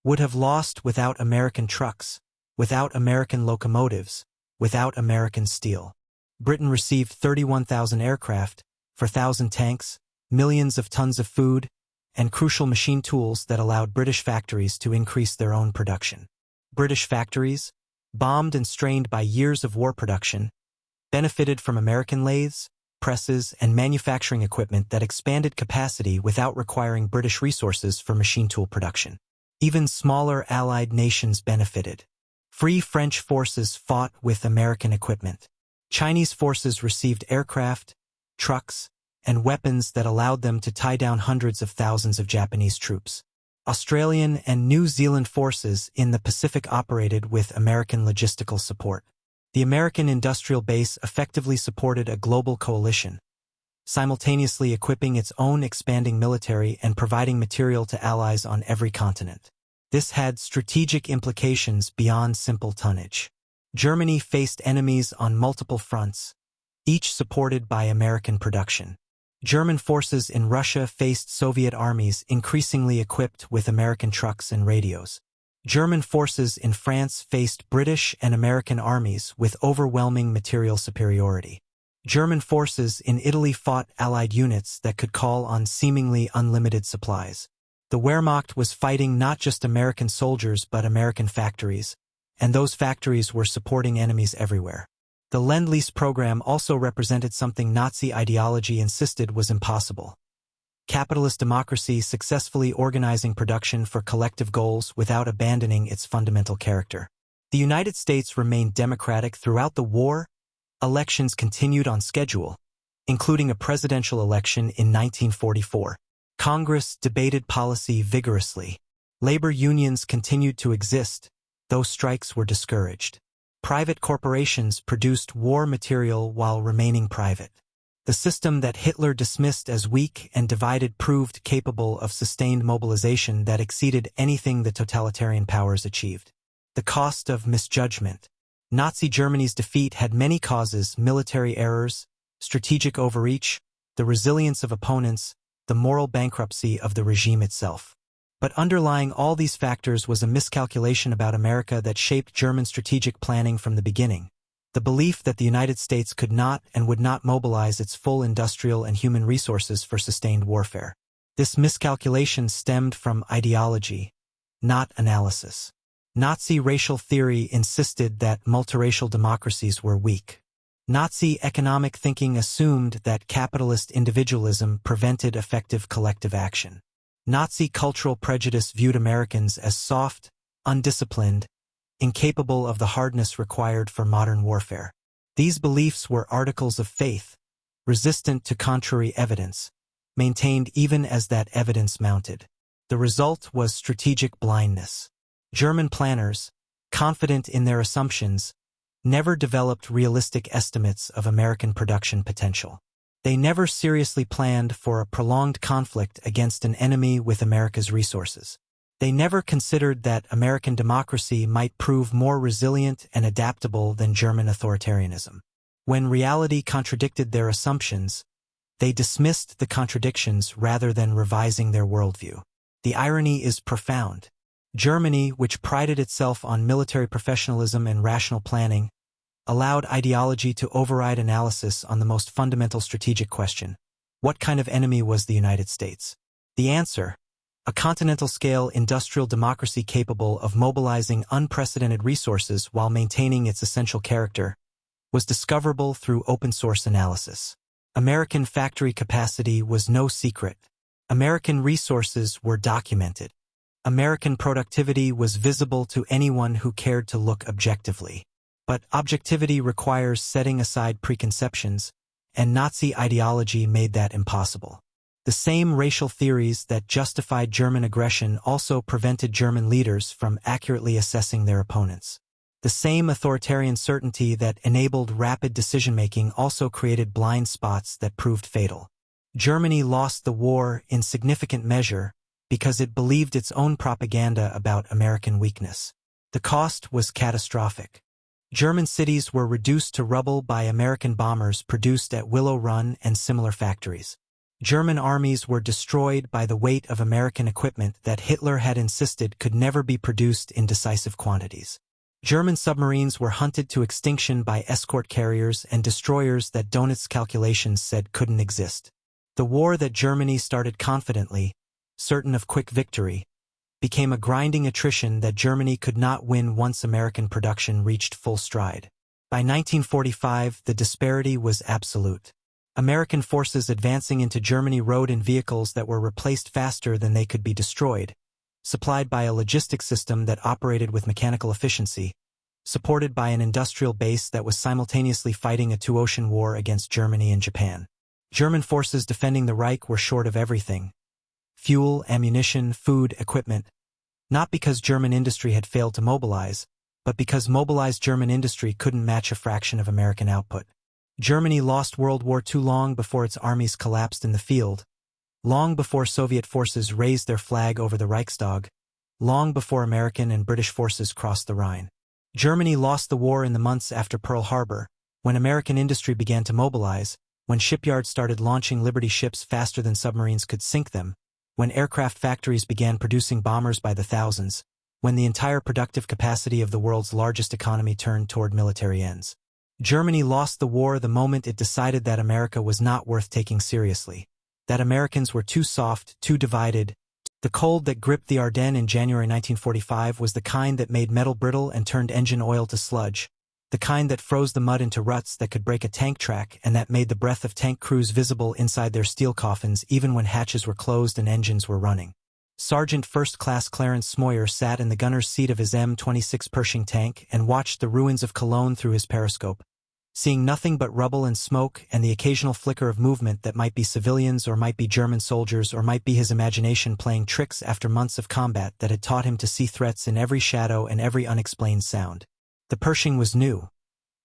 would have lost without American trucks, without American locomotives, without American steel. Britain received 31,000 aircraft, 4,000 tanks, millions of tons of food, and crucial machine tools that allowed British factories to increase their own production. British factories, bombed and strained by years of war production, benefited from American lathes, presses, and manufacturing equipment that expanded capacity without requiring British resources for machine tool production. Even smaller Allied nations benefited. Free French forces fought with American equipment. Chinese forces received aircraft, trucks, and weapons that allowed them to tie down hundreds of thousands of Japanese troops. Australian and New Zealand forces in the Pacific operated with American logistical support. The American industrial base effectively supported a global coalition, simultaneously equipping its own expanding military and providing material to allies on every continent. This had strategic implications beyond simple tonnage. Germany faced enemies on multiple fronts, each supported by American production. German forces in Russia faced Soviet armies increasingly equipped with American trucks and radios. German forces in France faced British and American armies with overwhelming material superiority. German forces in Italy fought Allied units that could call on seemingly unlimited supplies. The Wehrmacht was fighting not just American soldiers but American factories, and those factories were supporting enemies everywhere. The Lend-Lease program also represented something Nazi ideology insisted was impossible. Capitalist democracy successfully organizing production for collective goals without abandoning its fundamental character. The United States remained democratic throughout the war. Elections continued on schedule, including a presidential election in 1944. Congress debated policy vigorously. Labor unions continued to exist, though strikes were discouraged. Private corporations produced war material while remaining private. The system that Hitler dismissed as weak and divided proved capable of sustained mobilization that exceeded anything the totalitarian powers achieved. The cost of misjudgment. Nazi Germany's defeat had many causes: military errors, strategic overreach, the resilience of opponents, the moral bankruptcy of the regime itself. But underlying all these factors was a miscalculation about America that shaped German strategic planning from the beginning. The belief that the United States could not and would not mobilize its full industrial and human resources for sustained warfare. This miscalculation stemmed from ideology, not analysis. Nazi racial theory insisted that multiracial democracies were weak. Nazi economic thinking assumed that capitalist individualism prevented effective collective action. Nazi cultural prejudice viewed Americans as soft, undisciplined, incapable of the hardness required for modern warfare. These beliefs were articles of faith, resistant to contrary evidence, maintained even as that evidence mounted. The result was strategic blindness. German planners, confident in their assumptions, never developed realistic estimates of American production potential. They never seriously planned for a prolonged conflict against an enemy with America's resources. They never considered that American democracy might prove more resilient and adaptable than German authoritarianism. When reality contradicted their assumptions, they dismissed the contradictions rather than revising their worldview. The irony is profound. Germany, which prided itself on military professionalism and rational planning, allowed ideology to override analysis on the most fundamental strategic question: what kind of enemy was the United States? The answer: a continental-scale industrial democracy capable of mobilizing unprecedented resources while maintaining its essential character, was discoverable through open-source analysis. American factory capacity was no secret. American resources were documented. American productivity was visible to anyone who cared to look objectively. But objectivity requires setting aside preconceptions, and Nazi ideology made that impossible. The same racial theories that justified German aggression also prevented German leaders from accurately assessing their opponents. The same authoritarian certainty that enabled rapid decision-making also created blind spots that proved fatal. Germany lost the war in significant measure because it believed its own propaganda about American weakness. The cost was catastrophic. German cities were reduced to rubble by American bombers produced at Willow Run and similar factories. German armies were destroyed by the weight of American equipment that Hitler had insisted could never be produced in decisive quantities. German submarines were hunted to extinction by escort carriers and destroyers that Donitz calculations said couldn't exist. The war that Germany started confidently, certain of quick victory, became a grinding attrition that Germany could not win once American production reached full stride. By 1945, the disparity was absolute. American forces advancing into Germany rode in vehicles that were replaced faster than they could be destroyed, supplied by a logistics system that operated with mechanical efficiency, supported by an industrial base that was simultaneously fighting a two-ocean war against Germany and Japan. German forces defending the Reich were short of everything: fuel, ammunition, food, equipment, not because German industry had failed to mobilize, but because mobilized German industry couldn't match a fraction of American output. Germany lost World War II long before its armies collapsed in the field, long before Soviet forces raised their flag over the Reichstag, long before American and British forces crossed the Rhine. Germany lost the war in the months after Pearl Harbor, when American industry began to mobilize, when shipyards started launching Liberty ships faster than submarines could sink them, when aircraft factories began producing bombers by the thousands, when the entire productive capacity of the world's largest economy turned toward military ends. Germany lost the war the moment it decided that America was not worth taking seriously, that Americans were too soft, too divided. The cold that gripped the Ardennes in January 1945 was the kind that made metal brittle and turned engine oil to sludge, the kind that froze the mud into ruts that could break a tank track and that made the breath of tank crews visible inside their steel coffins even when hatches were closed and engines were running. Sergeant First Class Clarence Smoyer sat in the gunner's seat of his M26 Pershing tank and watched the ruins of Cologne through his periscope, seeing nothing but rubble and smoke and the occasional flicker of movement that might be civilians or might be German soldiers or might be his imagination playing tricks after months of combat that had taught him to see threats in every shadow and every unexplained sound. The Pershing was new.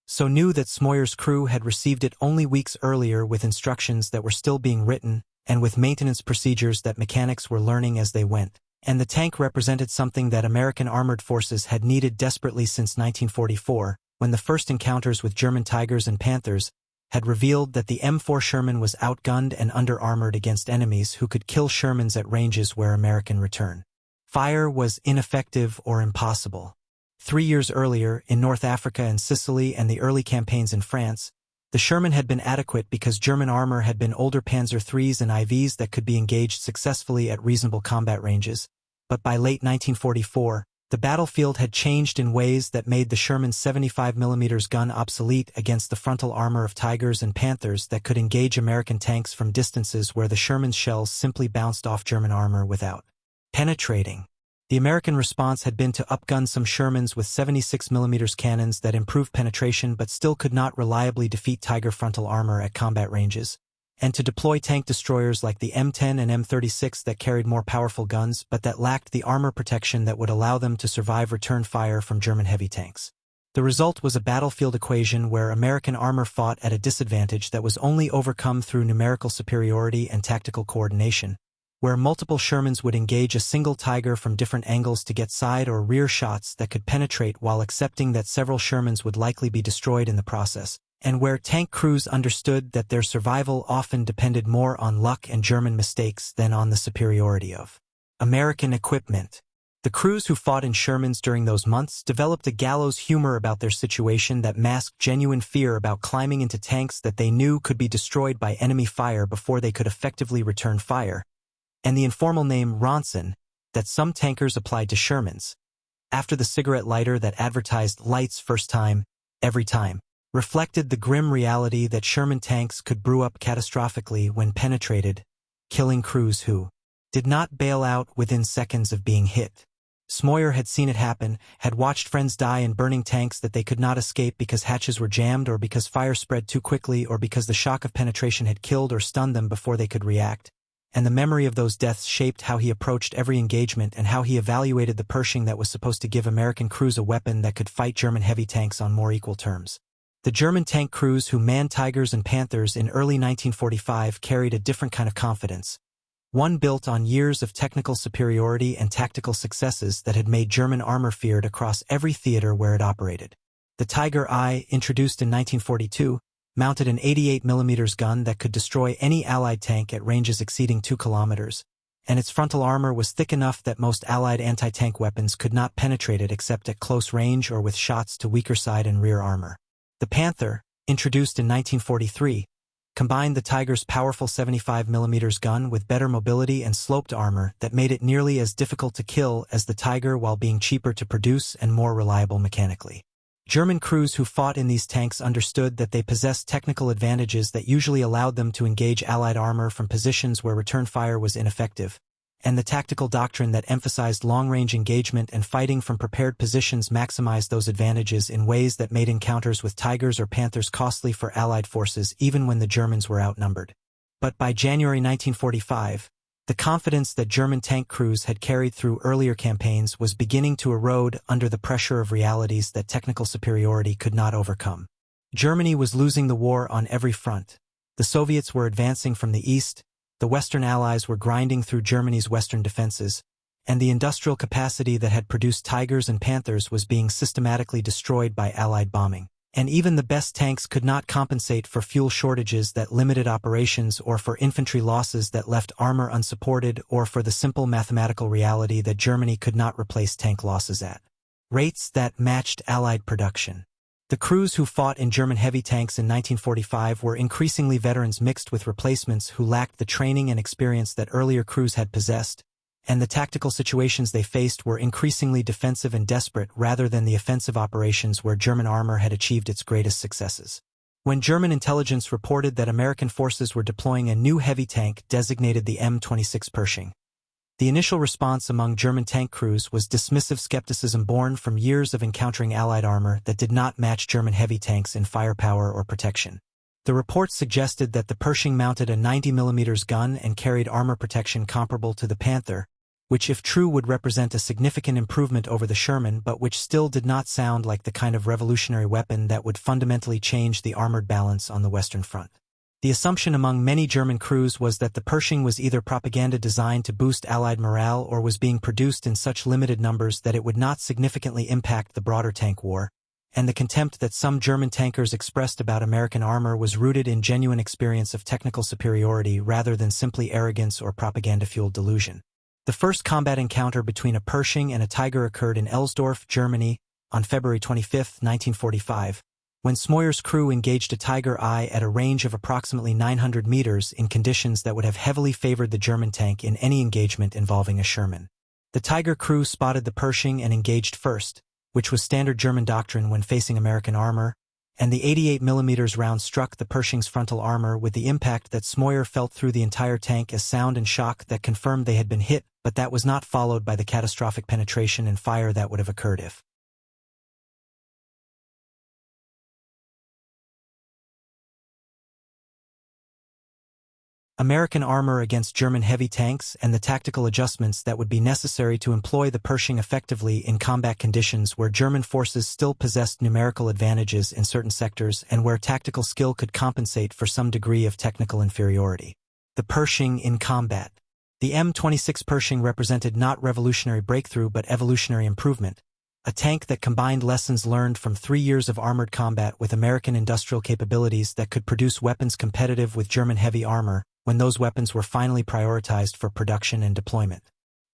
So new that Smoyer's crew had received it only weeks earlier with instructions that were still being written and with maintenance procedures that mechanics were learning as they went. And the tank represented something that American armored forces had needed desperately since 1944, when the first encounters with German Tigers and Panthers had revealed that the M4 Sherman was outgunned and under-armored against enemies who could kill Shermans at ranges where American return fire was ineffective or impossible. 3 years earlier, in North Africa and Sicily and the early campaigns in France, the Sherman had been adequate because German armor had been older Panzer IIIs and IVs that could be engaged successfully at reasonable combat ranges, but by late 1944, the battlefield had changed in ways that made the Sherman's 75mm gun obsolete against the frontal armor of Tigers and Panthers that could engage American tanks from distances where the Sherman's shells simply bounced off German armor without penetrating. The American response had been to upgun some Shermans with 76mm cannons that improved penetration but still could not reliably defeat Tiger frontal armor at combat ranges, and to deploy tank destroyers like the M10 and M36 that carried more powerful guns but that lacked the armor protection that would allow them to survive return fire from German heavy tanks. The result was a battlefield equation where American armor fought at a disadvantage that was only overcome through numerical superiority and tactical coordination, where multiple Shermans would engage a single Tiger from different angles to get side or rear shots that could penetrate while accepting that several Shermans would likely be destroyed in the process, and where tank crews understood that their survival often depended more on luck and German mistakes than on the superiority of American equipment. The crews who fought in Shermans during those months developed a gallows humor about their situation that masked genuine fear about climbing into tanks that they knew could be destroyed by enemy fire before they could effectively return fire, and the informal name Ronson that some tankers applied to Shermans, after the cigarette lighter that advertised lights first time, every time, reflected the grim reality that Sherman tanks could brew up catastrophically when penetrated, killing crews who did not bail out within seconds of being hit. Smoyer had seen it happen, had watched friends die in burning tanks that they could not escape because hatches were jammed or because fire spread too quickly or because the shock of penetration had killed or stunned them before they could react, and the memory of those deaths shaped how he approached every engagement and how he evaluated the Pershing that was supposed to give American crews a weapon that could fight German heavy tanks on more equal terms. The German tank crews who manned Tigers and Panthers in early 1945 carried a different kind of confidence, one built on years of technical superiority and tactical successes that had made German armor feared across every theater where it operated. The Tiger I, introduced in 1942, mounted an 88mm gun that could destroy any Allied tank at ranges exceeding 2 kilometers, and its frontal armor was thick enough that most Allied anti-tank weapons could not penetrate it except at close range or with shots to weaker side and rear armor. The Panther, introduced in 1943, combined the Tiger's powerful 75mm gun with better mobility and sloped armor that made it nearly as difficult to kill as the Tiger while being cheaper to produce and more reliable mechanically. German crews who fought in these tanks understood that they possessed technical advantages that usually allowed them to engage Allied armor from positions where return fire was ineffective, and the tactical doctrine that emphasized long-range engagement and fighting from prepared positions maximized those advantages in ways that made encounters with Tigers or Panthers costly for Allied forces even when the Germans were outnumbered. But by January 1945, the confidence that German tank crews had carried through earlier campaigns was beginning to erode under the pressure of realities that technical superiority could not overcome. Germany was losing the war on every front. The Soviets were advancing from the east, the Western Allies were grinding through Germany's western defenses, and the industrial capacity that had produced Tigers and Panthers was being systematically destroyed by Allied bombing. And even the best tanks could not compensate for fuel shortages that limited operations or for infantry losses that left armor unsupported or for the simple mathematical reality that Germany could not replace tank losses at rates that matched Allied production. The crews who fought in German heavy tanks in 1945 were increasingly veterans mixed with replacements who lacked the training and experience that earlier crews had possessed, and the tactical situations they faced were increasingly defensive and desperate rather than the offensive operations where German armor had achieved its greatest successes. When German intelligence reported that American forces were deploying a new heavy tank designated the M26 Pershing, the initial response among German tank crews was dismissive skepticism born from years of encountering Allied armor that did not match German heavy tanks in firepower or protection. The reports suggested that the Pershing mounted a 90mm gun and carried armor protection comparable to the Panther, which if true would represent a significant improvement over the Sherman but which still did not sound like the kind of revolutionary weapon that would fundamentally change the armored balance on the Western Front. The assumption among many German crews was that the Pershing was either propaganda designed to boost Allied morale or was being produced in such limited numbers that it would not significantly impact the broader tank war, and the contempt that some German tankers expressed about American armor was rooted in genuine experience of technical superiority rather than simply arrogance or propaganda-fueled delusion. The first combat encounter between a Pershing and a Tiger occurred in Elsdorf, Germany, on February 25, 1945, when Smoyer's crew engaged a Tiger I at a range of approximately 900 meters in conditions that would have heavily favored the German tank in any engagement involving a Sherman. The Tiger crew spotted the Pershing and engaged first, which was standard German doctrine when facing American armor, and the 88mm round struck the Pershing's frontal armor with the impact that Smoyer felt through the entire tank as sound and shock that confirmed they had been hit, but that was not followed by the catastrophic penetration and fire that would have occurred if American armor against German heavy tanks and the tactical adjustments that would be necessary to employ the Pershing effectively in combat conditions where German forces still possessed numerical advantages in certain sectors and where tactical skill could compensate for some degree of technical inferiority. The Pershing in combat. The M26 Pershing represented not revolutionary breakthrough but evolutionary improvement, a tank that combined lessons learned from 3 years of armored combat with American industrial capabilities that could produce weapons competitive with German heavy armor when those weapons were finally prioritized for production and deployment.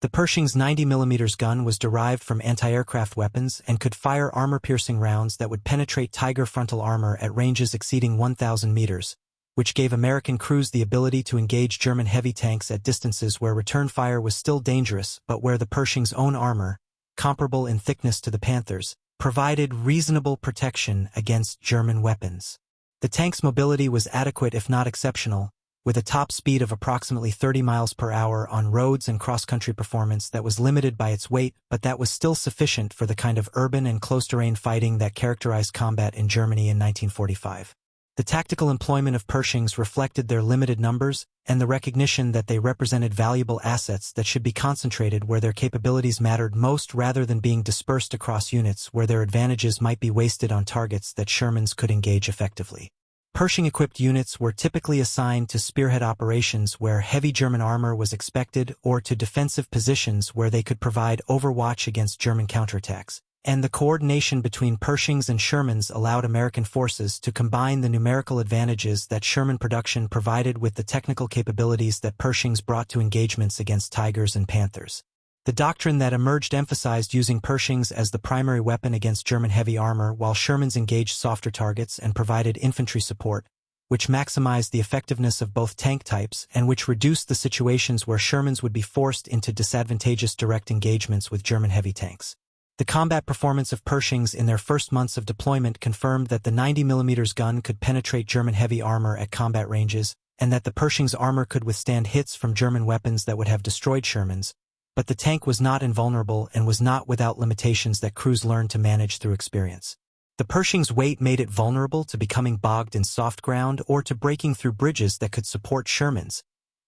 The Pershing's 90mm gun was derived from anti-aircraft weapons and could fire armor-piercing rounds that would penetrate Tiger frontal armor at ranges exceeding 1,000 meters, which gave American crews the ability to engage German heavy tanks at distances where return fire was still dangerous but where the Pershing's own armor, comparable in thickness to the Panther's, provided reasonable protection against German weapons. The tank's mobility was adequate if not exceptional, with a top speed of approximately 30 miles per hour on roads and cross-country performance that was limited by its weight, but that was still sufficient for the kind of urban and close-terrain fighting that characterized combat in Germany in 1945. The tactical employment of Pershings reflected their limited numbers and the recognition that they represented valuable assets that should be concentrated where their capabilities mattered most rather than being dispersed across units where their advantages might be wasted on targets that Shermans could engage effectively. Pershing-equipped units were typically assigned to spearhead operations where heavy German armor was expected or to defensive positions where they could provide overwatch against German counterattacks, And the coordination between Pershings and Shermans allowed American forces to combine the numerical advantages that Sherman production provided with the technical capabilities that Pershings brought to engagements against Tigers and Panthers. The doctrine that emerged emphasized using Pershings as the primary weapon against German heavy armor while Shermans engaged softer targets and provided infantry support, which maximized the effectiveness of both tank types and which reduced the situations where Shermans would be forced into disadvantageous direct engagements with German heavy tanks. The combat performance of Pershings in their first months of deployment confirmed that the 90mm gun could penetrate German heavy armor at combat ranges, and that the Pershing's armor could withstand hits from German weapons that would have destroyed Shermans. But the tank was not invulnerable and was not without limitations that crews learned to manage through experience. The Pershing's weight made it vulnerable to becoming bogged in soft ground or to breaking through bridges that could support Shermans,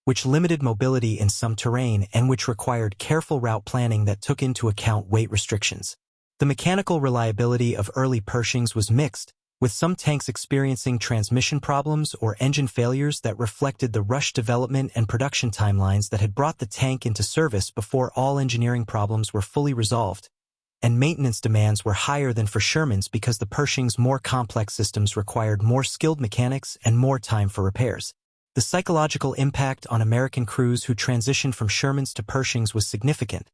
which limited mobility in some terrain and which required careful route planning that took into account weight restrictions. The mechanical reliability of early Pershings was mixed, with some tanks experiencing transmission problems or engine failures that reflected the rushed development and production timelines that had brought the tank into service before all engineering problems were fully resolved, and maintenance demands were higher than for Shermans because the Pershing's more complex systems required more skilled mechanics and more time for repairs. The psychological impact on American crews who transitioned from Shermans to Pershings was significant,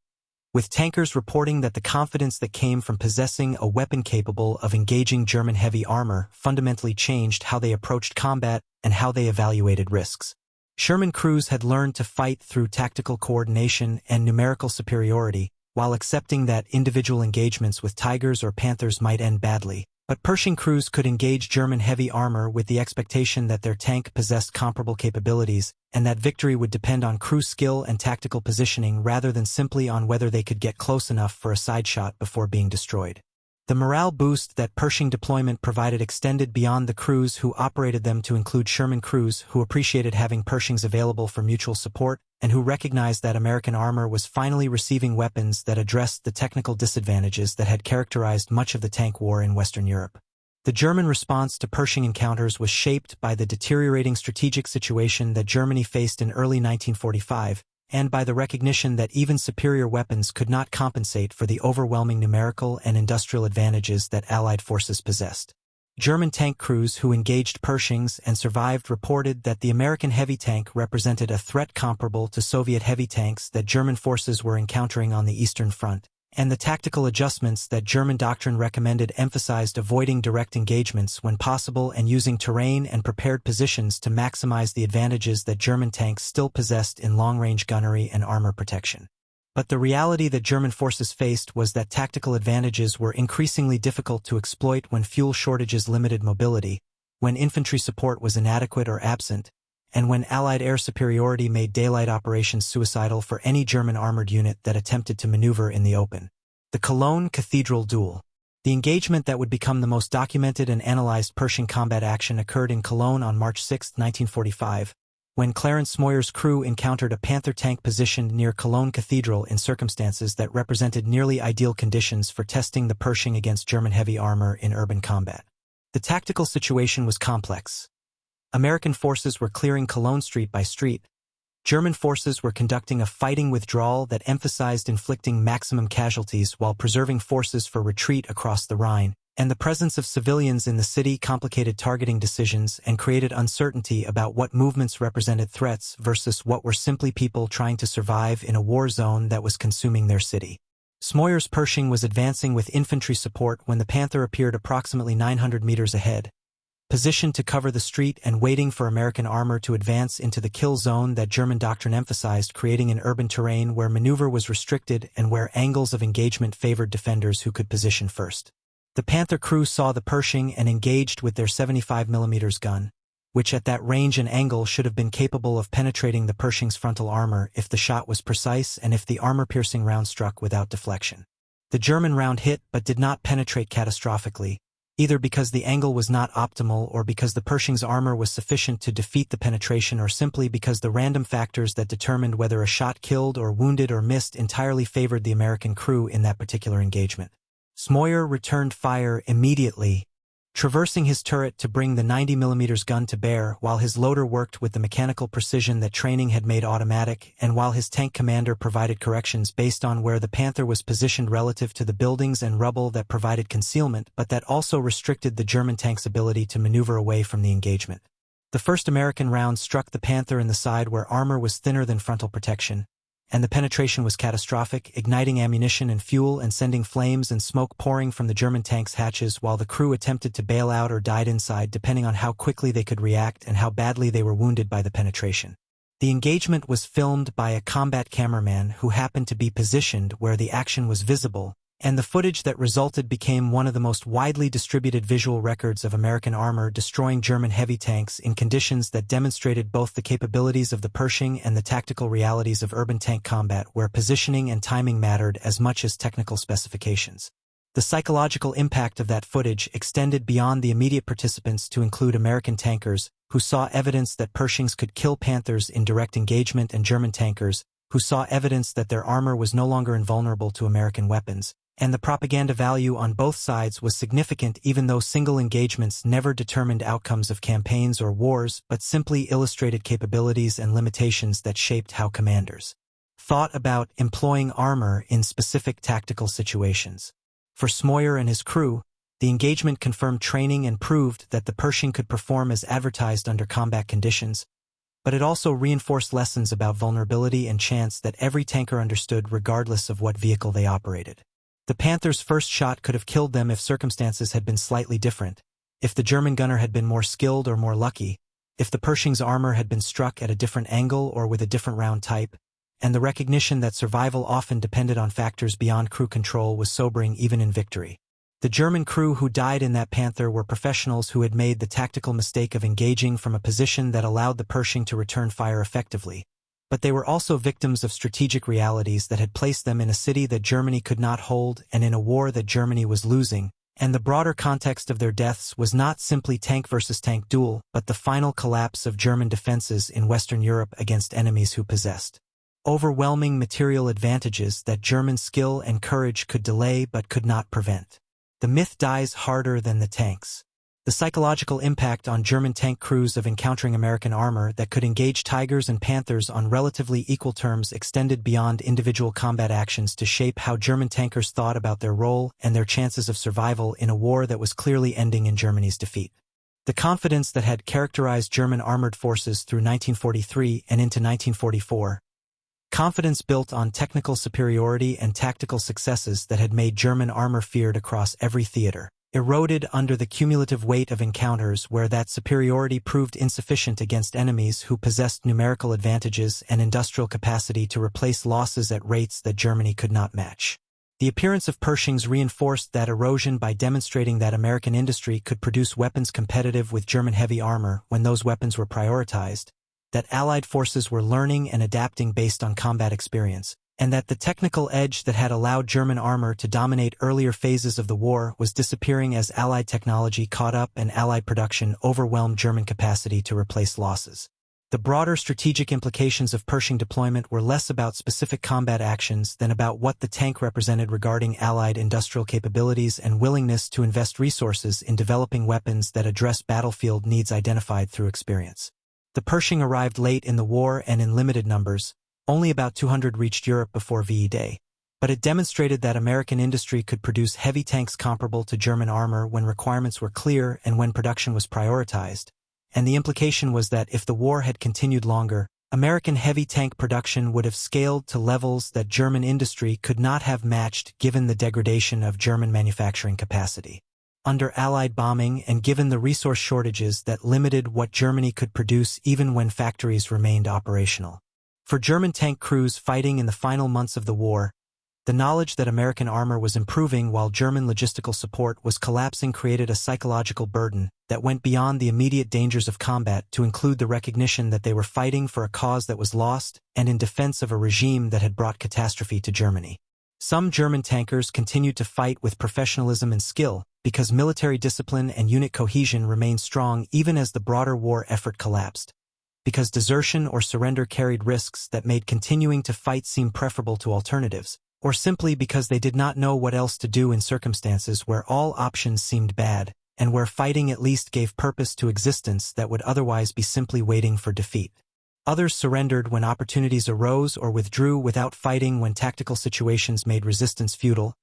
with tankers reporting that the confidence that came from possessing a weapon capable of engaging German heavy armor fundamentally changed how they approached combat and how they evaluated risks. Sherman crews had learned to fight through tactical coordination and numerical superiority, while accepting that individual engagements with Tigers or Panthers might end badly. But Pershing crews could engage German heavy armor with the expectation that their tank possessed comparable capabilities, and that victory would depend on crew skill and tactical positioning rather than simply on whether they could get close enough for a side shot before being destroyed. The morale boost that Pershing deployment provided extended beyond the crews who operated them to include Sherman crews who appreciated having Pershings available for mutual support and who recognized that American armor was finally receiving weapons that addressed the technical disadvantages that had characterized much of the tank war in Western Europe. The German response to Pershing encounters was shaped by the deteriorating strategic situation that Germany faced in early 1945, and by the recognition that even superior weapons could not compensate for the overwhelming numerical and industrial advantages that Allied forces possessed. German tank crews who engaged Pershings and survived reported that the American heavy tank represented a threat comparable to Soviet heavy tanks that German forces were encountering on the Eastern Front, and the tactical adjustments that German doctrine recommended emphasized avoiding direct engagements when possible and using terrain and prepared positions to maximize the advantages that German tanks still possessed in long-range gunnery and armor protection. But the reality that German forces faced was that tactical advantages were increasingly difficult to exploit when fuel shortages limited mobility, when infantry support was inadequate or absent, and when Allied air superiority made daylight operations suicidal for any German armored unit that attempted to maneuver in the open. The Cologne Cathedral Duel. The engagement that would become the most documented and analyzed Pershing combat action occurred in Cologne on March 6, 1945, when Clarence Smoyer's crew encountered a Panther tank positioned near Cologne Cathedral in circumstances that represented nearly ideal conditions for testing the Pershing against German heavy armor in urban combat. The tactical situation was complex. American forces were clearing Cologne street by street. German forces were conducting a fighting withdrawal that emphasized inflicting maximum casualties while preserving forces for retreat across the Rhine, and the presence of civilians in the city complicated targeting decisions and created uncertainty about what movements represented threats versus what were simply people trying to survive in a war zone that was consuming their city. Smoyer's Pershing was advancing with infantry support when the Panther appeared approximately 900 meters ahead, positioned to cover the street and waiting for American armor to advance into the kill zone that German doctrine emphasized, creating an urban terrain where maneuver was restricted and where angles of engagement favored defenders who could position first. The Panther crew saw the Pershing and engaged with their 75mm gun, which at that range and angle should have been capable of penetrating the Pershing's frontal armor if the shot was precise and if the armor-piercing round struck without deflection. The German round hit but did not penetrate catastrophically, either because the angle was not optimal or because the Pershing's armor was sufficient to defeat the penetration or simply because the random factors that determined whether a shot killed or wounded or missed entirely favored the American crew in that particular engagement. Smoyer returned fire immediately, traversing his turret to bring the 90mm gun to bear while his loader worked with the mechanical precision that training had made automatic, and while his tank commander provided corrections based on where the Panther was positioned relative to the buildings and rubble that provided concealment but that also restricted the German tank's ability to maneuver away from the engagement. The first American round struck the Panther in the side where armor was thinner than frontal protection, and the penetration was catastrophic, igniting ammunition and fuel and sending flames and smoke pouring from the German tank's hatches while the crew attempted to bail out or died inside depending on how quickly they could react and how badly they were wounded by the penetration. The engagement was filmed by a combat cameraman who happened to be positioned where the action was visible, and the footage that resulted became one of the most widely distributed visual records of American armor destroying German heavy tanks in conditions that demonstrated both the capabilities of the Pershing and the tactical realities of urban tank combat where positioning and timing mattered as much as technical specifications. The psychological impact of that footage extended beyond the immediate participants to include American tankers, who saw evidence that Pershings could kill Panthers in direct engagement, and German tankers, who saw evidence that their armor was no longer invulnerable to American weapons. And the propaganda value on both sides was significant even though single engagements never determined outcomes of campaigns or wars but simply illustrated capabilities and limitations that shaped how commanders thought about employing armor in specific tactical situations. For Smoyer and his crew, the engagement confirmed training and proved that the Pershing could perform as advertised under combat conditions, but it also reinforced lessons about vulnerability and chance that every tanker understood regardless of what vehicle they operated. The Panther's first shot could have killed them if circumstances had been slightly different, if the German gunner had been more skilled or more lucky, if the Pershing's armor had been struck at a different angle or with a different round type, and the recognition that survival often depended on factors beyond crew control was sobering even in victory. The German crew who died in that Panther were professionals who had made the tactical mistake of engaging from a position that allowed the Pershing to return fire effectively, but they were also victims of strategic realities that had placed them in a city that Germany could not hold and in a war that Germany was losing, and the broader context of their deaths was not simply tank versus tank duel, but the final collapse of German defenses in Western Europe against enemies who possessed overwhelming material advantages that German skill and courage could delay but could not prevent. The myth dies harder than the tanks. The psychological impact on German tank crews of encountering American armor that could engage Tigers and Panthers on relatively equal terms extended beyond individual combat actions to shape how German tankers thought about their role and their chances of survival in a war that was clearly ending in Germany's defeat. The confidence that had characterized German armored forces through 1943 and into 1944, confidence built on technical superiority and tactical successes that had made German armor feared across every theater, eroded under the cumulative weight of encounters where that superiority proved insufficient against enemies who possessed numerical advantages and industrial capacity to replace losses at rates that Germany could not match. The appearance of Pershings reinforced that erosion by demonstrating that American industry could produce weapons competitive with German heavy armor when those weapons were prioritized, that Allied forces were learning and adapting based on combat experience, and that the technical edge that had allowed German armor to dominate earlier phases of the war was disappearing as Allied technology caught up and Allied production overwhelmed German capacity to replace losses. The broader strategic implications of Pershing deployment were less about specific combat actions than about what the tank represented regarding Allied industrial capabilities and willingness to invest resources in developing weapons that address battlefield needs identified through experience. The Pershing arrived late in the war and in limited numbers. Only about 200 reached Europe before VE Day, but it demonstrated that American industry could produce heavy tanks comparable to German armor when requirements were clear and when production was prioritized, and the implication was that if the war had continued longer, American heavy tank production would have scaled to levels that German industry could not have matched given the degradation of German manufacturing capacity. Under Allied bombing and given the resource shortages that limited what Germany could produce even when factories remained operational. For German tank crews fighting in the final months of the war, the knowledge that American armor was improving while German logistical support was collapsing created a psychological burden that went beyond the immediate dangers of combat to include the recognition that they were fighting for a cause that was lost and in defense of a regime that had brought catastrophe to Germany. Some German tankers continued to fight with professionalism and skill because military discipline and unit cohesion remained strong even as the broader war effort collapsed, because desertion or surrender carried risks that made continuing to fight seem preferable to alternatives, or simply because they did not know what else to do in circumstances where all options seemed bad. and where fighting at least gave purpose to existence that would otherwise be simply waiting for defeat. Others surrendered when opportunities arose or withdrew without fighting when tactical situations made resistance futile,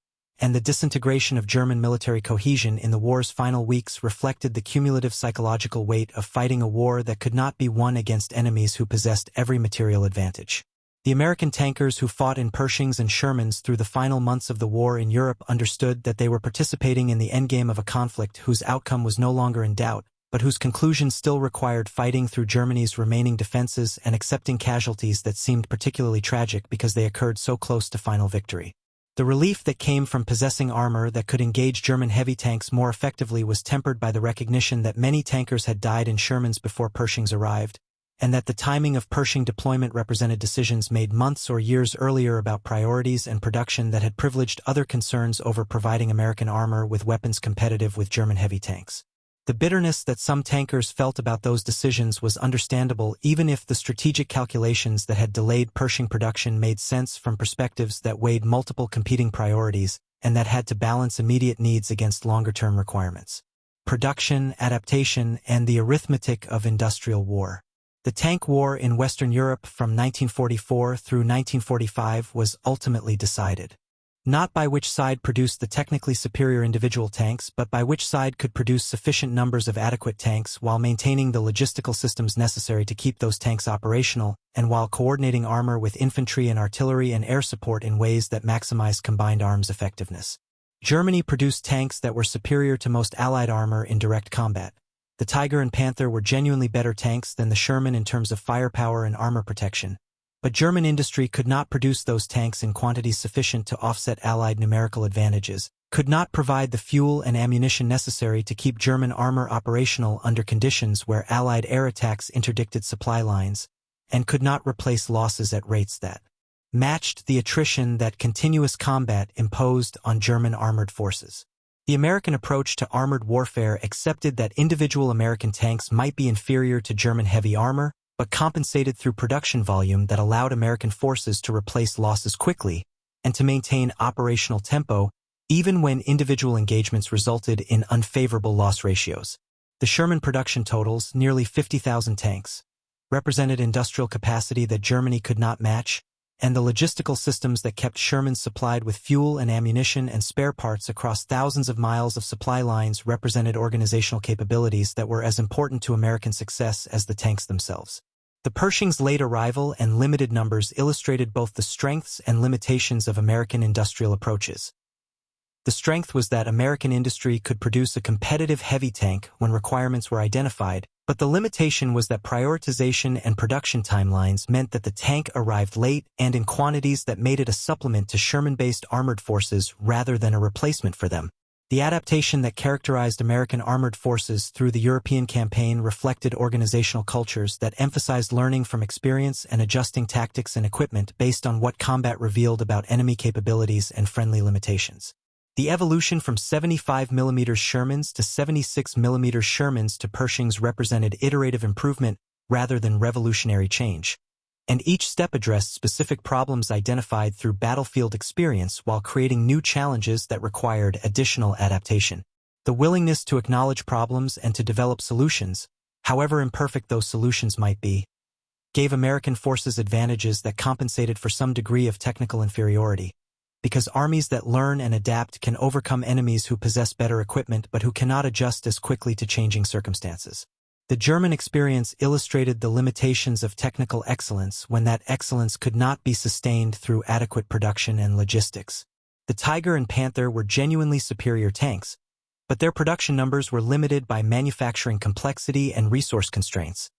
and the disintegration of German military cohesion in the war's final weeks reflected the cumulative psychological weight of fighting a war that could not be won against enemies who possessed every material advantage. The American tankers who fought in Pershings and Shermans through the final months of the war in Europe understood that they were participating in the endgame of a conflict whose outcome was no longer in doubt, but whose conclusion still required fighting through Germany's remaining defenses and accepting casualties that seemed particularly tragic because they occurred so close to final victory. The relief that came from possessing armor that could engage German heavy tanks more effectively was tempered by the recognition that many tankers had died in Shermans before Pershings arrived, and that the timing of Pershing deployment represented decisions made months or years earlier about priorities and production that had privileged other concerns over providing American armor with weapons competitive with German heavy tanks. The bitterness that some tankers felt about those decisions was understandable even if the strategic calculations that had delayed Pershing production made sense from perspectives that weighed multiple competing priorities and that had to balance immediate needs against longer-term requirements. Production, adaptation, and the arithmetic of industrial war. The tank war in Western Europe from 1944 through 1945 was ultimately decided not by which side produced the technically superior individual tanks, but by which side could produce sufficient numbers of adequate tanks while maintaining the logistical systems necessary to keep those tanks operational, and while coordinating armor with infantry and artillery and air support in ways that maximized combined arms effectiveness. Germany produced tanks that were superior to most Allied armor in direct combat. The Tiger and Panther were genuinely better tanks than the Sherman in terms of firepower and armor protection. But German industry could not produce those tanks in quantities sufficient to offset Allied numerical advantages, could not provide the fuel and ammunition necessary to keep German armor operational under conditions where Allied air attacks interdicted supply lines, and could not replace losses at rates that matched the attrition that continuous combat imposed on German armored forces. The American approach to armored warfare accepted that individual American tanks might be inferior to German heavy armor, but compensated through production volume that allowed American forces to replace losses quickly and to maintain operational tempo even when individual engagements resulted in unfavorable loss ratios. The Sherman production totals, nearly 50,000 tanks, represented industrial capacity that Germany could not match, and the logistical systems that kept Sherman supplied with fuel and ammunition and spare parts across thousands of miles of supply lines represented organizational capabilities that were as important to American success as the tanks themselves. The Pershing's late arrival and limited numbers illustrated both the strengths and limitations of American industrial approaches. The strength was that American industry could produce a competitive heavy tank when requirements were identified, but the limitation was that prioritization and production timelines meant that the tank arrived late and in quantities that made it a supplement to Sherman-based armored forces rather than a replacement for them. The adaptation that characterized American armored forces through the European campaign reflected organizational cultures that emphasized learning from experience and adjusting tactics and equipment based on what combat revealed about enemy capabilities and friendly limitations. The evolution from 75mm Shermans to 76mm Shermans to Pershings represented iterative improvement rather than revolutionary change, and each step addressed specific problems identified through battlefield experience while creating new challenges that required additional adaptation. The willingness to acknowledge problems and to develop solutions, however imperfect those solutions might be, gave American forces advantages that compensated for some degree of technical inferiority. Because armies that learn and adapt can overcome enemies who possess better equipment but who cannot adjust as quickly to changing circumstances. The German experience illustrated the limitations of technical excellence when that excellence could not be sustained through adequate production and logistics. The Tiger and Panther were genuinely superior tanks, but their production numbers were limited by manufacturing complexity and resource constraints.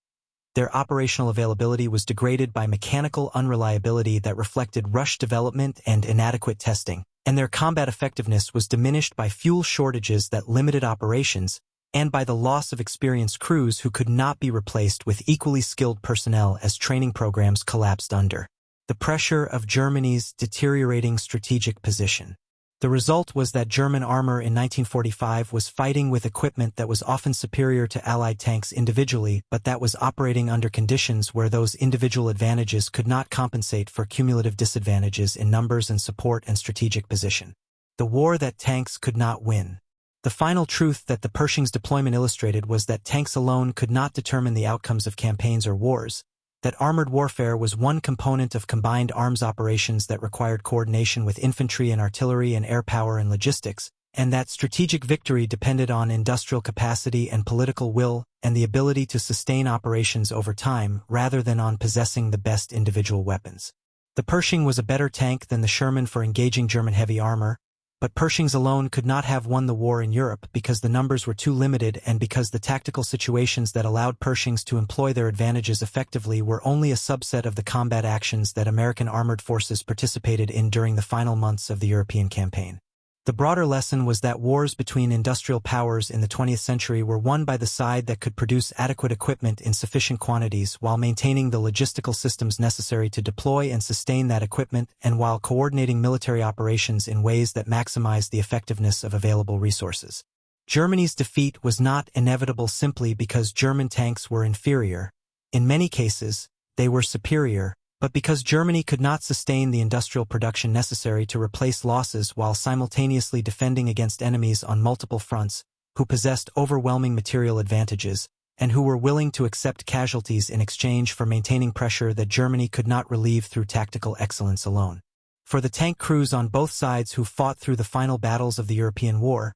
Their operational availability was degraded by mechanical unreliability that reflected rushed development and inadequate testing, and their combat effectiveness was diminished by fuel shortages that limited operations, and by the loss of experienced crews who could not be replaced with equally skilled personnel as training programs collapsed under the pressure of Germany's deteriorating strategic position. The result was that German armor in 1945 was fighting with equipment that was often superior to Allied tanks individually, but that was operating under conditions where those individual advantages could not compensate for cumulative disadvantages in numbers and support and strategic position. The war that tanks could not win. The final truth that the Pershing's deployment illustrated was that tanks alone could not determine the outcomes of campaigns or wars, that armored warfare was one component of combined arms operations that required coordination with infantry and artillery and air power and logistics, and that strategic victory depended on industrial capacity and political will and the ability to sustain operations over time rather than on possessing the best individual weapons. The Pershing was a better tank than the Sherman for engaging German heavy armor, but Pershings alone could not have won the war in Europe because the numbers were too limited and because the tactical situations that allowed Pershings to employ their advantages effectively were only a subset of the combat actions that American armored forces participated in during the final months of the European campaign. The broader lesson was that wars between industrial powers in the 20th century were won by the side that could produce adequate equipment in sufficient quantities while maintaining the logistical systems necessary to deploy and sustain that equipment and while coordinating military operations in ways that maximized the effectiveness of available resources. Germany's defeat was not inevitable simply because German tanks were inferior. In many cases, they were superior, but because Germany could not sustain the industrial production necessary to replace losses while simultaneously defending against enemies on multiple fronts, who possessed overwhelming material advantages, and who were willing to accept casualties in exchange for maintaining pressure that Germany could not relieve through tactical excellence alone. For the tank crews on both sides who fought through the final battles of the European War,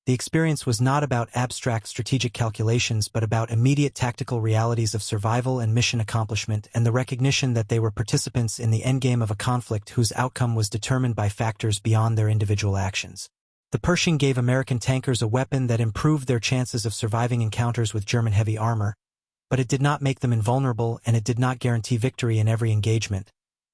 the experience was not about abstract strategic calculations but about immediate tactical realities of survival and mission accomplishment and the recognition that they were participants in the endgame of a conflict whose outcome was determined by factors beyond their individual actions. The Pershing gave American tankers a weapon that improved their chances of surviving encounters with German heavy armor, but it did not make them invulnerable and it did not guarantee victory in every engagement.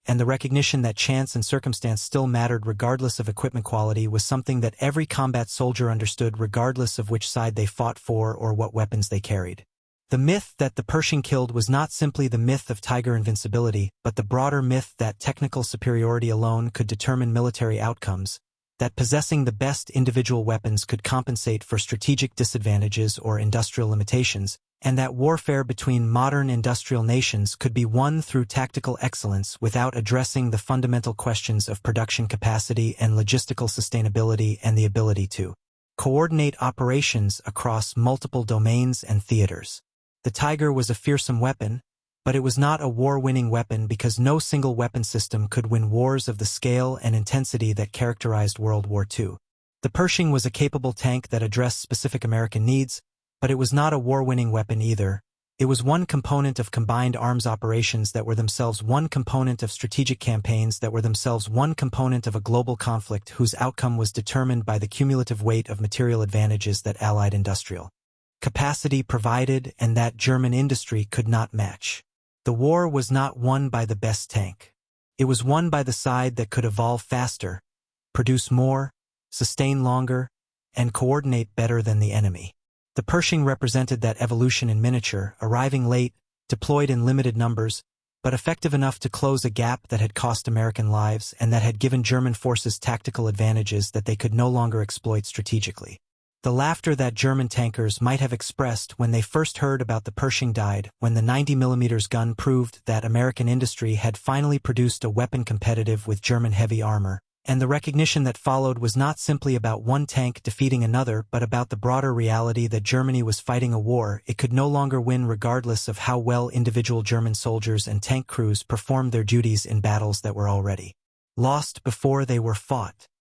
And the recognition that chance and circumstance still mattered regardless of equipment quality was something that every combat soldier understood regardless of which side they fought for or what weapons they carried. The myth that the Pershing killed was not simply the myth of Tiger invincibility, but the broader myth that technical superiority alone could determine military outcomes, that possessing the best individual weapons could compensate for strategic disadvantages or industrial limitations, and that warfare between modern industrial nations could be won through tactical excellence without addressing the fundamental questions of production capacity and logistical sustainability and the ability to coordinate operations across multiple domains and theaters. The Tiger was a fearsome weapon, but it was not a war-winning weapon because no single weapon system could win wars of the scale and intensity that characterized World War II. The Pershing was a capable tank that addressed specific American needs, but it was not a war-winning weapon either. It was one component of combined arms operations that were themselves one component of strategic campaigns that were themselves one component of a global conflict whose outcome was determined by the cumulative weight of material advantages that Allied industrial capacity provided and that German industry could not match. The war was not won by the best tank. It was won by the side that could evolve faster, produce more, sustain longer, and coordinate better than the enemy. The Pershing represented that evolution in miniature, arriving late, deployed in limited numbers, but effective enough to close a gap that had cost American lives and that had given German forces tactical advantages that they could no longer exploit strategically. The laughter that German tankers might have expressed when they first heard about the Pershing died when the 90mm gun proved that American industry had finally produced a weapon competitive with German heavy armor, and the recognition that followed was not simply about one tank defeating another but about the broader reality that Germany was fighting a war it could no longer win regardless of how well individual German soldiers and tank crews performed their duties in battles that were already lost before they were fought.